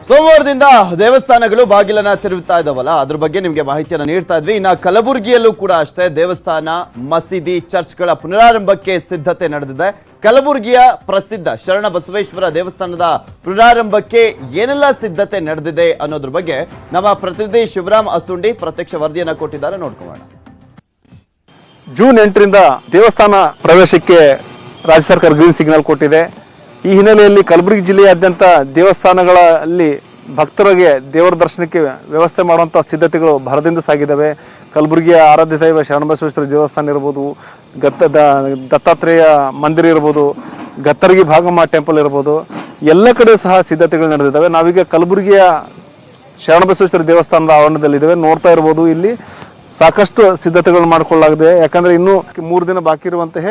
ಸೋಮವಾರದಿಂದ ದೇವಸ್ಥಾನಗಳು ಬಾಗಿಲನ್ನ ತೆರವುತ್ತಾ ಇದ್ದಾವಲ್ಲ, ಅದ್ರ ಬಗ್ಗೆ ನಿಮಗೆ ಮಾಹಿತಿಯನ್ನು ನೀಡ್ತಾ ಇದ್ವಿ. ಇನ್ನು ಕಲಬುರಗಿಯಲ್ಲೂ ಕೂಡ ಅಷ್ಟೇ ದೇವಸ್ಥಾನ, ಮಸೀದಿ, ಚರ್ಚ್ಗಳ ಪುನರಾರಂಭಕ್ಕೆ ಸಿದ್ಧತೆ ನಡೆದಿದೆ. ಕಲಬುರಗಿಯ ಪ್ರಸಿದ್ಧ ಶರಣ ಬಸವೇಶ್ವರ ದೇವಸ್ಥಾನದ ಪುನರಾರಂಭಕ್ಕೆ ಏನೆಲ್ಲ ಸಿದ್ಧತೆ ನಡೆದಿದೆ ಅನ್ನೋದ್ರ ಬಗ್ಗೆ ನಮ್ಮ ಪ್ರತಿನಿಧಿ ಶಿವರಾಮ್ ಅಸುಂಡಿ ಪ್ರತ್ಯಕ್ಷ ವರದಿಯನ್ನ ಕೊಟ್ಟಿದ್ದಾರೆ, ನೋಡ್ಕೊಳ್ಳೋಣ. ಜೂನ್ 8ರಿಂದ ದೇವಸ್ಥಾನ ಪ್ರವೇಶಕ್ಕೆ ರಾಜ್ಯ ಸರ್ಕಾರ ಗ್ರೀನ್ ಸಿಗ್ನಲ್ ಕೊಟ್ಟಿದೆ. ಈ ಹಿನ್ನೆಲೆಯಲ್ಲಿ ಕಲಬುರಗಿ ಜಿಲ್ಲೆಯಾದ್ಯಂತ ದೇವಸ್ಥಾನಗಳಲ್ಲಿ ಭಕ್ತರಿಗೆ ದೇವರ ದರ್ಶನಕ್ಕೆ ವ್ಯವಸ್ಥೆ ಮಾಡುವಂಥ ಸಿದ್ಧತೆಗಳು ಭರದಿಂದ ಸಾಗಿದ್ದಾವೆ. ಕಲಬುರಗಿಯ ಆರಾಧ್ಯ ದೈವ ಶರಣಬಸವೇಶ್ವರ ದೇವಸ್ಥಾನ ಇರ್ಬೋದು, ದತ್ತಾತ್ರೇಯ ಮಂದಿರ ಇರ್ಬೋದು, ಗತ್ತರಗಿ ಭಾಗಮ್ಮ ಟೆಂಪಲ್ ಇರ್ಬೋದು, ಎಲ್ಲ ಕಡೆ ಸಹ ಸಿದ್ಧತೆಗಳು ನಡೆದಿದ್ದಾವೆ. ನಾವೀಗ ಕಲಬುರಗಿಯ ಶರಣಬಸವೇಶ್ವರ ದೇವಸ್ಥಾನದ ಆವರಣದಲ್ಲಿದ್ದೇವೆ. ನೋಡ್ತಾ ಇರ್ಬೋದು, ಇಲ್ಲಿ ಸಾಕಷ್ಟು ಸಿದ್ಧತೆಗಳು ಮಾಡಿಕೊಳ್ಳಲಾಗಿದೆ. ಯಾಕಂದ್ರೆ ಇನ್ನು 3 ದಿನ ಬಾಕಿ ಇರುವಂತಹ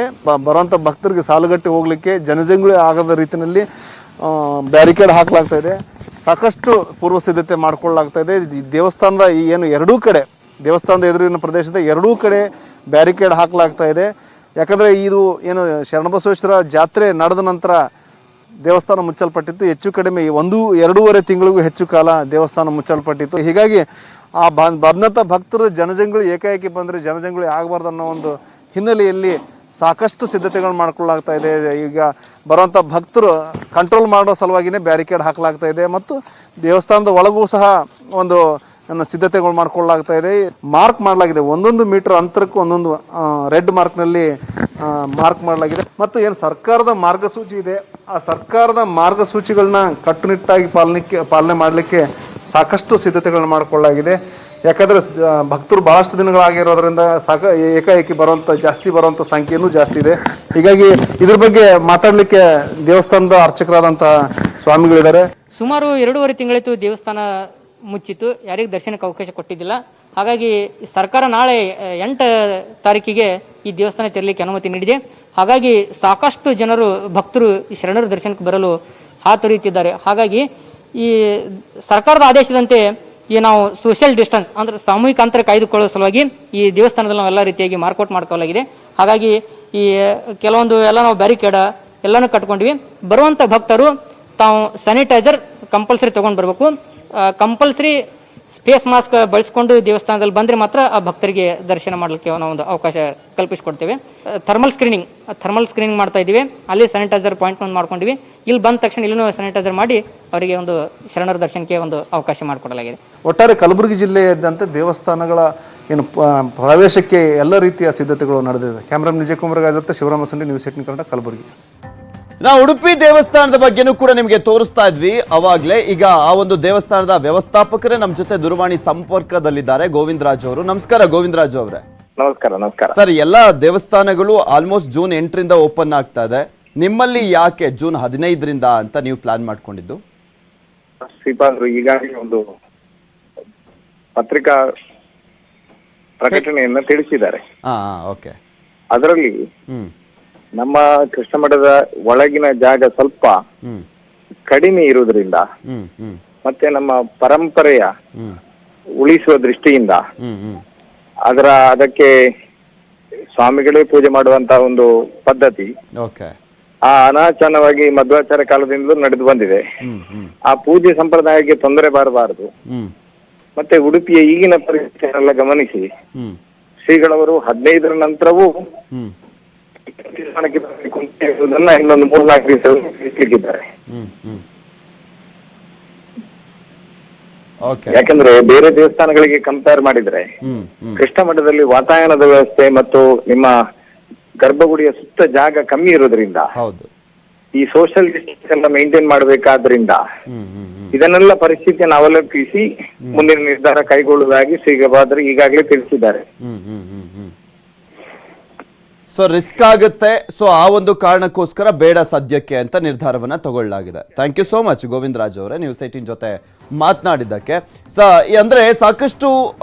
ಬರುವಂತ ಭಕ್ತರಿಗೆ ಸಾಲುಗಟ್ಟಿ ಹೋಗ್ಲಿಕ್ಕೆ ಜನಜಂಗುಳಿ ಆಗದ ರೀತಿಯಲ್ಲಿ ಬ್ಯಾರಿಕೇಡ್ ಹಾಕಲಾಗ್ತಾ ಇದೆ. ಸಾಕಷ್ಟು ಪೂರ್ವ ಸಿದ್ಧತೆ ಮಾಡಿಕೊಳ್ಳಲಾಗ್ತಾ ಇದೆ. ದೇವಸ್ಥಾನದ ಏನು ಎರಡೂ ಕಡೆ, ದೇವಸ್ಥಾನದ ಎದುರಿನ ಪ್ರದೇಶದ ಎರಡೂ ಕಡೆ ಬ್ಯಾರಿಕೇಡ್ ಹಾಕಲಾಗ್ತಾ ಇದೆ. ಯಾಕಂದ್ರೆ ಇದು ಏನು ಶರಣಬಸವೇಶ್ವರ ಜಾತ್ರೆ ನಡೆದ ನಂತರ ದೇವಸ್ಥಾನ ಮುಚ್ಚಲ್ಪಟ್ಟಿತ್ತು. ಹೆಚ್ಚು ಕಡಿಮೆ 1-2.5 ತಿಂಗಳಿಗೂ ಹೆಚ್ಚು ಕಾಲ ದೇವಸ್ಥಾನ ಮುಚ್ಚಲ್ಪಟ್ಟಿತ್ತು. ಹೀಗಾಗಿ ಆ ಬಂದಂಥ ಭಕ್ತರು ಜನಜಂಗುಳಿ ಏಕಾಏಕಿ ಬಂದರೆ ಜನಜಂಗುಳಿ ಆಗಬಾರ್ದು ಅನ್ನೋ ಒಂದು ಹಿನ್ನೆಲೆಯಲ್ಲಿ ಸಾಕಷ್ಟು ಸಿದ್ಧತೆಗಳು ಮಾಡ್ಕೊಳ್ಳಾಗ್ತಾ ಇದೆ. ಈಗ ಬರುವಂಥ ಭಕ್ತರು ಕಂಟ್ರೋಲ್ ಮಾಡೋ ಸಲುವಾಗಿನೇ ಬ್ಯಾರಿಕೇಡ್ ಹಾಕಲಾಗ್ತಾ ಇದೆ. ಮತ್ತು ದೇವಸ್ಥಾನದ ಒಳಗೂ ಸಹ ಒಂದು ಸಿದ್ಧತೆಗಳು ಮಾಡ್ಕೊಳ್ಳಾಗ್ತಾ ಇದೆ. ಮಾರ್ಕ್ ಮಾಡಲಾಗಿದೆ, 1 ಮೀಟರ್ ಅಂತರಕ್ಕೂ ಒಂದೊಂದು ರೆಡ್ ಮಾರ್ಕ್ನಲ್ಲಿ ಮಾರ್ಕ್ ಮಾಡಲಾಗಿದೆ. ಮತ್ತು ಏನು ಸರ್ಕಾರದ ಮಾರ್ಗಸೂಚಿ ಇದೆ, ಆ ಸರ್ಕಾರದ ಮಾರ್ಗಸೂಚಿಗಳನ್ನ ಕಟ್ಟುನಿಟ್ಟಾಗಿ ಪಾಲನೆ ಮಾಡಲಿಕ್ಕೆ ಸಾಕಷ್ಟು ಸಿದ್ಧತೆಗಳನ್ನ ಮಾಡಿಕೊಳ್ಳಲಾಗಿದೆ. ಯಾಕಂದರೆ ಭಕ್ತರು ಭಾಳಷ್ಟು ದಿನಗಳಾಗಿರೋದ್ರಿಂದ ಏಕಾಏಕಿ ಜಾಸ್ತಿ ಬರುವಂಥ ಸಂಖ್ಯೆಯೂ ಜಾಸ್ತಿ ಇದೆ. ಹೀಗಾಗಿ ಇದ್ರ ಬಗ್ಗೆ ಮಾತಾಡಲಿಕ್ಕೆ ದೇವಸ್ಥಾನದ ಅರ್ಚಕರಾದಂಥ ಸ್ವಾಮಿಗಳಿದ್ದಾರೆ. ಸುಮಾರು 2.5 ತಿಂಗಳಿತ್ತು ದೇವಸ್ಥಾನ ಮುಚ್ಚಿತ್ತು, ಯಾರಿಗೂ ದರ್ಶನಕ್ಕೆ ಅವಕಾಶ ಕೊಟ್ಟಿದ್ದಿಲ್ಲ. ಹಾಗಾಗಿ ಸರ್ಕಾರ ನಾಳೆ 8 ತಾರೀಕಿಗೆ ಈ ದೇವಸ್ಥಾನ ತೆರಲಿಕ್ಕೆ ಅನುಮತಿ ನೀಡಿದೆ. ಹಾಗಾಗಿ ಸಾಕಷ್ಟು ಜನರು ಭಕ್ತರು ಈ ಶರಣರ ದರ್ಶನಕ್ಕೆ ಬರಲು ಹಾತೊರೆಯುತ್ತಿದ್ದಾರೆ. ಹಾಗಾಗಿ ಈ ಸರ್ಕಾರದ ಆದೇಶದಂತೆ ಈ ನಾವು ಸೋಷಿಯಲ್ ಡಿಸ್ಟೆನ್ಸ್ ಅಂದ್ರೆ ಸಾಮೂಹಿಕ ಅಂತರ ಕಾಯ್ದುಕೊಳ್ಳುವ ಸಲುವಾಗಿ ಈ ದೇವಸ್ಥಾನದಲ್ಲಿ ನಾವು ಎಲ್ಲ ರೀತಿಯಾಗಿ ಮಾರ್ಕೌಟ್ ಮಾಡ್ಕೊಳ್ಳಲಾಗಿದೆ. ಹಾಗಾಗಿ ಈ ಕೆಲವೊಂದು ಎಲ್ಲ ನಾವು ಬ್ಯಾರಿಕೇಡ್ ಎಲ್ಲನೂ ಕಟ್ಕೊಂಡಿವಿ. ಬರುವಂಥ ಭಕ್ತರು ತಾವು ಸ್ಯಾನಿಟೈಸರ್ ಕಂಪಲ್ಸರಿ ತೊಗೊಂಡು ಬರಬೇಕು. ಕಂಪಲ್ಸರಿ ಫೇಸ್ ಮಾಸ್ಕ್ ಬಳಸಿಕೊಂಡು ದೇವಸ್ಥಾನದಲ್ಲಿ ಬಂದರೆ ಮಾತ್ರ ಆ ಭಕ್ತರಿಗೆ ದರ್ಶನ ಮಾಡಲಿಕ್ಕೆ ನಾವು ಒಂದು ಅವಕಾಶ ಕಲ್ಪಿಸಿಕೊಡ್ತೇವೆ. ಥರ್ಮಲ್ ಸ್ಕ್ರೀನಿಂಗ್ ಮಾಡ್ತಾ ಇದ್ದೀವಿ. ಅಲ್ಲಿ ಸ್ಯಾನಿಟೈಸರ್ ಪಾಯಿಂಟ್ ಒಂದು ಮಾಡ್ಕೊಂಡಿವಿ. ಇಲ್ಲಿ ಬಂದ ತಕ್ಷಣ ಇಲ್ಲೂ ಸ್ಯಾನಿಟೈಸರ್ ಮಾಡಿ ಅವರಿಗೆ ಒಂದು ಶರಣರ ದರ್ಶನಕ್ಕೆ ಒಂದು ಅವಕಾಶ ಮಾಡಿಕೊಡಲಾಗಿದೆ. ಒಟ್ಟಾರೆ ಕಲಬುರಗಿ ಜಿಲ್ಲೆಯಾದ್ಯಂತ ದೇವಸ್ಥಾನಗಳ ಏನು ಪ್ರವೇಶಕ್ಕೆ ಎಲ್ಲ ರೀತಿಯ ಸಿದ್ಧತೆಗಳು ನಡೆದಿದೆ. ಕ್ಯಾಮ್ರಾಮನ್ ವಿಜಯ್ ಕುಮಾರ್ ಜೊತೆ ಶಿವರಾಮ ಸಂಡಿ, ನ್ಯೂಸ್ 18 ಕನ್ನಡ, ಕಲಬುರಗಿ. ನಾವು ಉಡುಪಿ ದೇವಸ್ಥಾನದ ಬಗ್ಗೆನೂ ಕೂಡ ನಿಮಗೆ ತೋರಿಸ್ತಾ ಇದ್ವಿ ಅವಾಗ್ಲೇ. ಈಗ ಆ ಒಂದು ದೇವಸ್ಥಾನದ ವ್ಯವಸ್ಥಾಪಕರೇ ನಮ್ಮ ಜೊತೆ ದೂರವಾಣಿ ಸಂಪರ್ಕದಲ್ಲಿದ್ದಾರೆ, ಗೋವಿಂದರಾಜ್ ಅವರು. ನಮಸ್ಕಾರ ಗೋವಿಂದರಾಜ್ ಅವರೇ. ನಮಸ್ಕಾರ ಸರ್, ಎಲ್ಲಾ ದೇವಸ್ಥಾನಗಳು ಆಲ್ಮೋಸ್ಟ್ ಜೂನ್ 8ರಿಂದ ಓಪನ್ ಆಗ್ತಾ ಇದೆ. ನಿಮ್ಮಲ್ಲಿ ಯಾಕೆ ಜೂನ್ 15ರಿಂದ ಅಂತ ನೀವು ಪ್ಲಾನ್ ಮಾಡ್ಕೊಂಡಿದ್ದು? ಶ್ರೀಪಾದರು ಈಗಾಗಲೇ ಒಂದು ಪತ್ರಿಕಾ ಪ್ರಕಟಣೆಯನ್ನ ತಿಳಿಸಿದ್ದಾರೆ. ಓಕೆ. ಅದರಲ್ಲಿ ನಮ್ಮ ಕೃಷ್ಣ ಮಠದ ಒಳಗಿನ ಜಾಗ ಸ್ವಲ್ಪ ಕಡಿಮೆ ಇರುವುದರಿಂದ ಮತ್ತೆ ನಮ್ಮ ಪರಂಪರೆಯ ಉಳಿಸುವ ದೃಷ್ಟಿಯಿಂದ ಅದಕ್ಕೆ ಸ್ವಾಮಿಗಳೇ ಪೂಜೆ ಮಾಡುವಂತ ಒಂದು ಪದ್ಧತಿ ಆ ಅನಾಚಾರವಾಗಿ ಮಧ್ವಾಚಾರ್ಯ ಕಾಲದಿಂದಲೂ ನಡೆದು ಬಂದಿದೆ. ಆ ಪೂಜೆ ಸಂಪ್ರದಾಯಕ್ಕೆ ತೊಂದರೆ ಬರಬಾರದು. ಮತ್ತೆ ಉಡುಪಿಯ ಈಗಿನ ಪರಿಸ್ಥಿತಿಯನ್ನೆಲ್ಲ ಗಮನಿಸಿ ಶ್ರೀಗಳವರು 15ರ ನಂತರವೂ ಇನ್ನೊಂದು 3-4 ದಿವಸ ತಿಳಿಸಿದ್ದಾರೆ. ಯಾಕಂದ್ರೆ ಬೇರೆ ದೇವಸ್ಥಾನಗಳಿಗೆ ಕಂಪೇರ್ ಮಾಡಿದ್ರೆ ಕೃಷ್ಣ ಮಠದಲ್ಲಿ ವಾತಾಯನದ ವ್ಯವಸ್ಥೆ ಮತ್ತು ನಿಮ್ಮ ಗರ್ಭಗುಡಿಯ ಸುತ್ತ ಜಾಗ ಕಮ್ಮಿ ಇರೋದ್ರಿಂದ ಈ ಸೋಷಿಯಲ್ ಡಿಸ್ಟೆನ್ಸ್ ಎಲ್ಲ ಮೇಂಟೈನ್ ಮಾಡಬೇಕಾದ್ರಿಂದ ಇದನ್ನೆಲ್ಲ ಪರಿಸ್ಥಿತಿಯನ್ನು ಅವಲಂಬಿಸಿ ಮುಂದಿನ ನಿರ್ಧಾರ ಕೈಗೊಳ್ಳುವುದಾಗಿ ಶ್ರೀಗಳಾದ್ರೆ ಈಗಾಗಲೇ ತಿಳಿಸಿದ್ದಾರೆ. ಸೊ ರಿಸ್ಕ್ ಆಗುತ್ತೆ, ಸೊ ಆ ಒಂದು ಕಾರಣಕ್ಕೋಸ್ಕರ ಬೇಡ ಸದ್ಯಕ್ಕೆ ಅಂತ ನಿರ್ಧಾರವನ್ನ ತಗೊಳ್ಳಲಾಗಿದೆ. Thank you so much Govindraj ಅವರೇ, ನ್ಯೂಸ್ 18 ಜೊತೆ ಮಾತನಾಡಿದ್ದಕ್ಕೆ. ಅಂದ್ರೆ ಸಾಕಷ್ಟು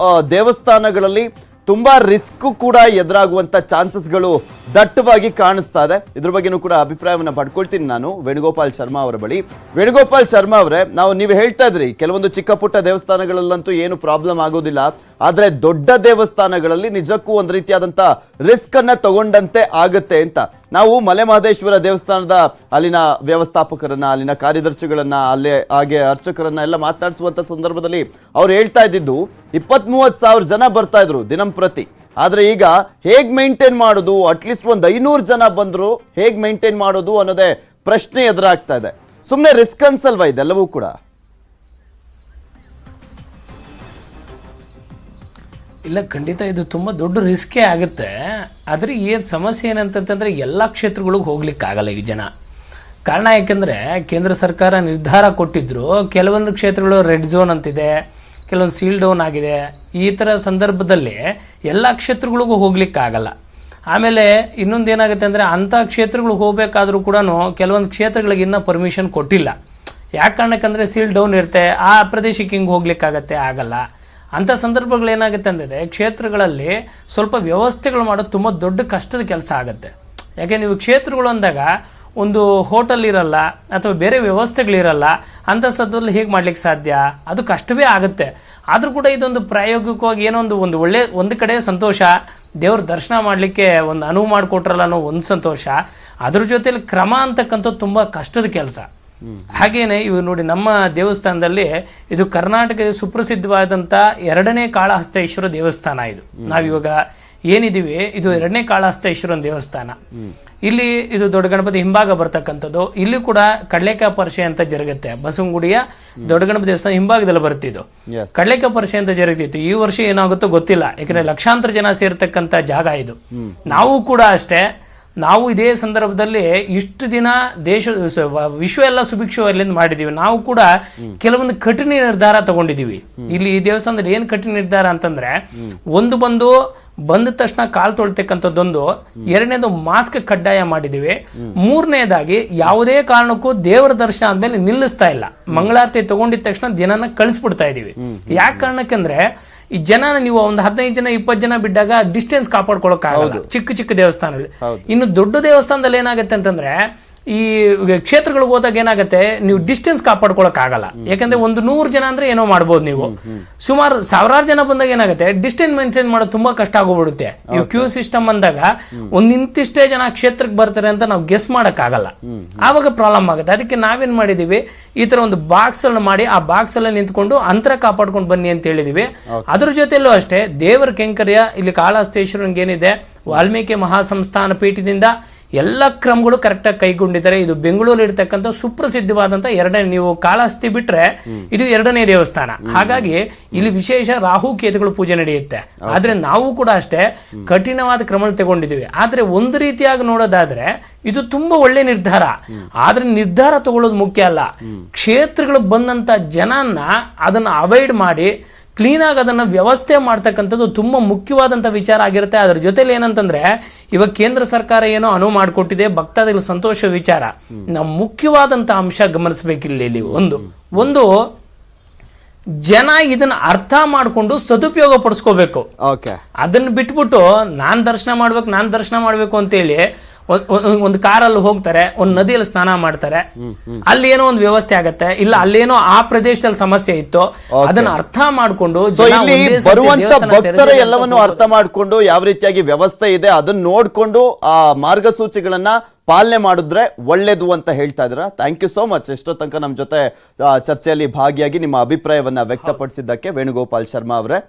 ದೇವಸ್ಥಾನಗಳಲ್ಲಿ ತುಂಬಾ ರಿಸ್ಕ್ ಕೂಡ ಎದುರಾಗುವಂತ ಚಾನ್ಸಸ್ಗಳು ದಟ್ಟವಾಗಿ ಕಾಣಿಸ್ತಾ ಇದೆ. ಇದ್ರ ಬಗ್ಗೆನೂ ಕೂಡ ಅಭಿಪ್ರಾಯವನ್ನ ಪಡ್ಕೊಳ್ತೀನಿ ನಾನು ವೇಣುಗೋಪಾಲ್ ಶರ್ಮಾ ಅವರ ಬಳಿ. ವೇಣುಗೋಪಾಲ್ ಶರ್ಮಾ ಅವರೇ, ನೀವು ಹೇಳ್ತಾ ಇದ್ರಿ ಕೆಲವೊಂದು ಚಿಕ್ಕ ಪುಟ್ಟ ದೇವಸ್ಥಾನಗಳಲ್ಲಂತೂ ಏನು ಪ್ರಾಬ್ಲಮ್ ಆಗೋದಿಲ್ಲ, ಆದ್ರೆ ದೊಡ್ಡ ದೇವಸ್ಥಾನಗಳಲ್ಲಿ ನಿಜಕ್ಕೂ ಒಂದು ರೀತಿಯಾದಂತ ರಿಸ್ಕ್ ಅನ್ನ ತಗೊಂಡಂತೆ ಆಗುತ್ತೆ ಅಂತ. ನಾವು ಮಲೆ ಮಹದೇಶ್ವರ ದೇವಸ್ಥಾನದ ಅಲ್ಲಿನ ವ್ಯವಸ್ಥಾಪಕರನ್ನ, ಅಲ್ಲಿನ ಕಾರ್ಯದರ್ಶಿಗಳನ್ನ, ಅಲ್ಲೇ ಹಾಗೆ ಅರ್ಚಕರನ್ನ ಎಲ್ಲ ಮಾತನಾಡಿಸುವಂತ ಸಂದರ್ಭದಲ್ಲಿ ಅವ್ರು ಹೇಳ್ತಾ ಇದ್ದಿದ್ದು 20-30 ಸಾವಿರ ಜನ ಬರ್ತಾ ಇದ್ರು ದಿನಂಪ್ರತಿ. ಆದ್ರೆ ಈಗ ಹೇಗ್ ಮೇಂಟೈನ್ ಮಾಡೋದು, ಅಟ್ಲೀಸ್ಟ್ ಒಂದು 500 ಜನ ಬಂದ್ರು ಹೇಗ್ ಮೇಂಟೈನ್ ಮಾಡೋದು ಅನ್ನೋದೇ ಪ್ರಶ್ನೆ ಎದುರಾಗ್ತಾ ಇದೆ. ಸುಮ್ಮನೆ ರಿಸ್ಕ್ ಅನ್ಸಲ್ವಾ ಇದೆಲ್ಲವೂ ಕೂಡ? ಇಲ್ಲ, ಖಂಡಿತ ಇದು ತುಂಬ ದೊಡ್ಡ ರಿಸ್ಕೇ ಆಗುತ್ತೆ. ಆದರೆ ಏನು ಸಮಸ್ಯೆ ಏನಂತಂತಂದರೆ ಎಲ್ಲ ಕ್ಷೇತ್ರಗಳಿಗೆ ಹೋಗ್ಲಿಕ್ಕಾಗಲ್ಲ ಈ ಜನ. ಕಾರಣ ಯಾಕೆಂದರೆ ಕೇಂದ್ರ ಸರ್ಕಾರ ನಿರ್ಧಾರ ಕೊಟ್ಟಿದ್ರು, ಕೆಲವೊಂದು ಕ್ಷೇತ್ರಗಳು ರೆಡ್ ಝೋನ್ ಅಂತಿದೆ, ಕೆಲವೊಂದು ಸೀಲ್ ಡೌನ್ ಆಗಿದೆ. ಈ ಥರ ಸಂದರ್ಭದಲ್ಲಿ ಎಲ್ಲ ಕ್ಷೇತ್ರಗಳಿಗೂ ಹೋಗ್ಲಿಕ್ಕಾಗಲ್ಲ. ಆಮೇಲೆ ಇನ್ನೊಂದು ಏನಾಗುತ್ತೆ ಅಂದರೆ ಅಂಥ ಕ್ಷೇತ್ರಗಳಿಗೆ ಹೋಗಬೇಕಾದ್ರೂ ಕೂಡ ಕೆಲವೊಂದು ಕ್ಷೇತ್ರಗಳಿಗೆ ಇನ್ನೂ ಪರ್ಮಿಷನ್ ಕೊಟ್ಟಿಲ್ಲ. ಯಾಕೆ ಕಾರಣಕ್ಕಂದರೆ ಸೀಲ್ ಡೌನ್ ಇರುತ್ತೆ, ಆ ಪ್ರದೇಶಕ್ಕೆ ಹಿಂಗೆ ಹೋಗ್ಲಿಕ್ಕಾಗತ್ತೆ, ಆಗಲ್ಲ. ಅಂಥ ಸಂದರ್ಭಗಳು ಏನಾಗುತ್ತೆ ಅಂದರೆ ಕ್ಷೇತ್ರಗಳಲ್ಲಿ ಸ್ವಲ್ಪ ವ್ಯವಸ್ಥೆಗಳು ಮಾಡೋದು ತುಂಬ ದೊಡ್ಡ ಕಷ್ಟದ ಕೆಲಸ ಆಗುತ್ತೆ. ಯಾಕೆ ನೀವು ಕ್ಷೇತ್ರಗಳು ಅಂದಾಗ ಒಂದು ಹೋಟೆಲ್ ಇರಲ್ಲ ಅಥವಾ ಬೇರೆ ವ್ಯವಸ್ಥೆಗಳಿರಲ್ಲ. ಅಂಥ ಸಂದರ್ಭದಲ್ಲಿ ಹೇಗೆ ಮಾಡ್ಲಿಕ್ಕೆ ಸಾಧ್ಯ? ಅದು ಕಷ್ಟವೇ ಆಗುತ್ತೆ. ಆದರೂ ಕೂಡ ಇದೊಂದು ಪ್ರಾಯೋಗಿಕವಾಗಿ ಏನೋ ಒಂದು ಒಳ್ಳೆ ಒಂದು ಕಡೆ ಸಂತೋಷ, ದೇವ್ರ ದರ್ಶನ ಮಾಡಲಿಕ್ಕೆ ಒಂದು ಅನುವು ಮಾಡಿಕೊಟ್ರಲ್ಲ ಅನ್ನೋ ಒಂದು ಸಂತೋಷ. ಅದ್ರ ಜೊತೆಲಿ ಕ್ರಮ ಅಂತಕ್ಕಂಥದ್ದು ತುಂಬ ಕಷ್ಟದ ಕೆಲಸ. ಹಾಗೇನೆ ಇವು ನೋಡಿ, ನಮ್ಮ ದೇವಸ್ಥಾನದಲ್ಲಿ ಇದು ಕರ್ನಾಟಕದ ಸುಪ್ರಸಿದ್ಧವಾದಂಥ 2ನೇ ಕಾಳಹಸ್ತೇಶ್ವರ ದೇವಸ್ಥಾನ. ಇದು ನಾವಿವಾಗ ಏನಿದೀವಿ ಇದು 2ನೇ ಕಾಳಹಸ್ತೇಶ್ವರನ ದೇವಸ್ಥಾನ. ಇಲ್ಲಿ ಇದು ದೊಡ್ಡ ಗಣಪತಿ ಹಿಂಭಾಗ ಬರ್ತಕ್ಕಂಥದ್ದು. ಇಲ್ಲಿ ಕೂಡ ಕಡ್ಲೆಕಾಯಿ ಪರಿಷೆ ಅಂತ ಜರುಗುತ್ತೆ. ಬಸವನಗುಡಿಯ ದೊಡ್ಡ ಗಣಪತಿ ದೇವಸ್ಥಾನ ಹಿಂಭಾಗದಲ್ಲಿ ಬರುತ್ತಿದ್ದು ಕಡ್ಲೆಕಾಯಿ ಪರಿಷೆ ಅಂತ ಜರುಗ್ತಿತ್ತು. ಈ ವರ್ಷ ಏನಾಗುತ್ತೋ ಗೊತ್ತಿಲ್ಲ, ಯಾಕಂದ್ರೆ ಲಕ್ಷಾಂತರ ಜನ ಸೇರ್ತಕ್ಕಂಥ ಜಾಗ ಇದು. ನಾವು ಕೂಡ ಅಷ್ಟೇ, ನಾವು ಇದೇ ಸಂದರ್ಭದಲ್ಲಿ ಇಷ್ಟು ದಿನ ವಿಶ್ವ ಎಲ್ಲ ಸುಭಿಕ್ಷವಾಗಿ ಮಾಡಿದೀವಿ. ನಾವು ಕೂಡ ಕೆಲವೊಂದು ಕಠಿಣ ನಿರ್ಧಾರ ತಗೊಂಡಿದೀವಿ. ಇಲ್ಲಿ ಈ ದೇವಸ್ಥಾನದಲ್ಲಿ ಏನ್ ಕಠಿಣ ನಿರ್ಧಾರ ಅಂತಂದ್ರೆ, ಬಂದ ತಕ್ಷಣ ಕಾಲು ತೊಳ್ತಕ್ಕಂಥದ್ದೊಂದು, 2ನೇದು ಮಾಸ್ಕ್ ಕಡ್ಡಾಯ ಮಾಡಿದೀವಿ, 3ನೇದಾಗಿ ಯಾವುದೇ ಕಾರಣಕ್ಕೂ ದೇವರ ದರ್ಶನ ಆದ್ಮೇಲೆ ನಿಲ್ಲಿಸ್ತಾ ಇಲ್ಲ. ಮಂಗಳಾರತಿ ತಗೊಂಡಿದ ತಕ್ಷಣ ಜನನ ಕಳಿಸ್ಬಿಡ್ತಾ ಇದೀವಿ. ಯಾಕೆ ಕಾರಣಕ್ಕಂದ್ರೆ ಈ ಜನ ನೀವು ಒಂದು 15 ಜನ 20 ಜನ ಬಿಟ್ಟಾಗ ಡಿಸ್ಟೆನ್ಸ್ ಕಾಪಾಡ್ಕೊಳಕ್ ಆಗಲ್ಲ ಚಿಕ್ಕ ಚಿಕ್ಕ ದೇವಸ್ಥಾನಗಳು. ಇನ್ನು ದೊಡ್ಡ ದೇವಸ್ಥಾನದಲ್ಲಿ ಏನಾಗುತ್ತೆ ಅಂತಂದ್ರೆ, ಈ ಕ್ಷೇತ್ರಗಳಿಗೆ ಹೋದಾಗ ಏನಾಗುತ್ತೆ, ನೀವು ಡಿಸ್ಟೆನ್ಸ್ ಕಾಪಾಡ್ಕೊಳಕ್ ಆಗಲ್ಲ. ಯಾಕಂದ್ರೆ ಒಂದು 100 ಜನ ಅಂದ್ರೆ ಏನೋ ಮಾಡ್ಬೋದು ನೀವು. ಸುಮಾರು 1000 ಜನ ಬಂದಾಗ ಏನಾಗುತ್ತೆ, ಡಿಸ್ಟೆನ್ಸ್ ಮೇಂಟೈನ್ ಮಾಡೋದು ತುಂಬಾ ಕಷ್ಟ ಆಗೋಗ್ಬಿಡುತ್ತೆ. ಈ ಕ್ಯೂ ಸಿಸ್ಟಮ್ ಅಂದಾಗ ಒಂದ್ ಇಂತಿಷ್ಟೇ ಜನ ಕ್ಷೇತ್ರಕ್ಕೆ ಬರ್ತಾರೆ ಅಂತ ನಾವು ಗೆಸ್ ಮಾಡಕ್ ಆಗಲ್ಲ. ಆವಾಗ ಪ್ರಾಬ್ಲಮ್ ಆಗುತ್ತೆ. ಅದಕ್ಕೆ ನಾವೇನ್ ಮಾಡಿದೀವಿ, ಈ ತರ ಒಂದು ಬಾಕ್ಸ್ ಅನ್ನು ಮಾಡಿ ಆ ಬಾಕ್ಸ್ ಅಲ್ಲಿ ನಿಂತ್ಕೊಂಡು ಅಂತರ ಕಾಪಾಡ್ಕೊಂಡು ಬನ್ನಿ ಅಂತ ಹೇಳಿದೀವಿ. ಅದ್ರ ಜೊತೆಯಲ್ಲೂ ಅಷ್ಟೇ ದೇವರ ಕೈಂಕರ್ಯ ಇಲ್ಲಿ ಕಾಳಹಸ್ತೇಶ್ವರನಿಗೆ ಏನಿದೆ, ವಾಲ್ಮೀಕಿ ಮಹಾಸಂಸ್ಥಾನ ಪೀಠದಿಂದ ಎಲ್ಲ ಕ್ರಮಗಳು ಕರೆಕ್ಟಾಗಿ ಕೈಗೊಂಡಿದ್ದಾರೆ. ಇದು ಬೆಂಗಳೂರಲ್ಲಿ ಇರ್ತಕ್ಕಂಥ ಸುಪ್ರಸಿದ್ಧವಾದಂತ 2ನೇ, ನೀವು ಕಾಳಹಸ್ತಿ ಬಿಟ್ರೆ ಇದು 2ನೇ ದೇವಸ್ಥಾನ. ಹಾಗಾಗಿ ಇಲ್ಲಿ ವಿಶೇಷ ರಾಹು ಕೇತುಗಳು ಪೂಜೆ ನಡೆಯುತ್ತೆ. ಆದ್ರೆ ನಾವು ಕೂಡ ಅಷ್ಟೇ ಕಠಿಣವಾದ ಕ್ರಮ ತಗೊಂಡಿದ್ದೀವಿ. ಆದ್ರೆ ಒಂದು ರೀತಿಯಾಗಿ ನೋಡೋದಾದ್ರೆ ಇದು ತುಂಬಾ ಒಳ್ಳೆ ನಿರ್ಧಾರ. ಆದ್ರೆ ನಿರ್ಧಾರ ತಗೊಳ್ಳೋದು ಮುಖ್ಯ ಅಲ್ಲ, ಕ್ಷೇತ್ರಗಳು ಬಂದಂತ ಜನನ್ನ ಅದನ್ನ ಅವಾಯ್ಡ್ ಮಾಡಿ ಕ್ಲೀನ್ ಆಗಿ ಅದನ್ನ ವ್ಯವಸ್ಥೆ ಮಾಡ್ತಕ್ಕಂಥದ್ದು ತುಂಬಾ ಮುಖ್ಯವಾದಂತ ವಿಚಾರ ಆಗಿರುತ್ತೆ. ಅದ್ರ ಜೊತೆಲಿ ಏನಂತಂದ್ರೆ, ಇವಾಗ ಕೇಂದ್ರ ಸರ್ಕಾರ ಏನೋ ಅನುವು ಮಾಡಿಕೊಟ್ಟಿದೆ, ಭಕ್ತಾದಿಗಳ ಸಂತೋಷ ವಿಚಾರ. ನಾವು ಮುಖ್ಯವಾದಂತ ಅಂಶ ಗಮನಿಸಬೇಕಿಲ್ಲ ಇಲ್ಲಿ. ಒಂದು ಜನ ಇದನ್ನ ಅರ್ಥ ಮಾಡ್ಕೊಂಡು ಸದುಪಯೋಗ ಪಡಿಸ್ಕೋಬೇಕು. ಅದನ್ನ ಬಿಟ್ಬಿಟ್ಟು ನಾನ್ ದರ್ಶನ ಮಾಡ್ಬೇಕು ಅಂತೇಳಿ ಒಂದು ಕಾರಲ್ಲಿ ಹೋಗ್ತಾರೆ, ಒಂದು ನದಿಯಲ್ಲಿ ಸ್ನಾನ ಮಾಡ್ತಾರೆ, ಅಲ್ಲಿ ಏನೋ ಒಂದು ವ್ಯವಸ್ಥೆ ಆಗತ್ತೆ, ಇಲ್ಲ ಅಲ್ಲೇನೋ ಆ ಪ್ರದೇಶದಲ್ಲಿ ಸಮಸ್ಯೆ ಇತ್ತು, ಅದನ್ನ ಅರ್ಥ ಮಾಡ್ಕೊಂಡು ಬರುವಂತ ಭಕ್ತರ ಎಲ್ಲವನ್ನು ಅರ್ಥ ಮಾಡ್ಕೊಂಡು ಯಾವ ರೀತಿಯಾಗಿ ವ್ಯವಸ್ಥೆ ಇದೆ ಅದನ್ನ ನೋಡ್ಕೊಂಡು ಆ ಮಾರ್ಗಸೂಚಿಗಳನ್ನ ಪಾಲನೆ ಮಾಡಿದ್ರೆ ಒಳ್ಳೇದು ಅಂತ ಹೇಳ್ತಾ ಇದ್ದೀರಾ. Thank you so much. ಎಷ್ಟೋ ತನಕ ನಮ್ಮ ಜೊತೆ ಚರ್ಚೆಯಲ್ಲಿ ಭಾಗಿಯಾಗಿ ನಿಮ್ಮ ಅಭಿಪ್ರಾಯವನ್ನ ವ್ಯಕ್ತಪಡಿಸಿದ್ದಕ್ಕೆ ವೇಣುಗೋಪಾಲ್ ಶರ್ಮಾ ಅವರೇ.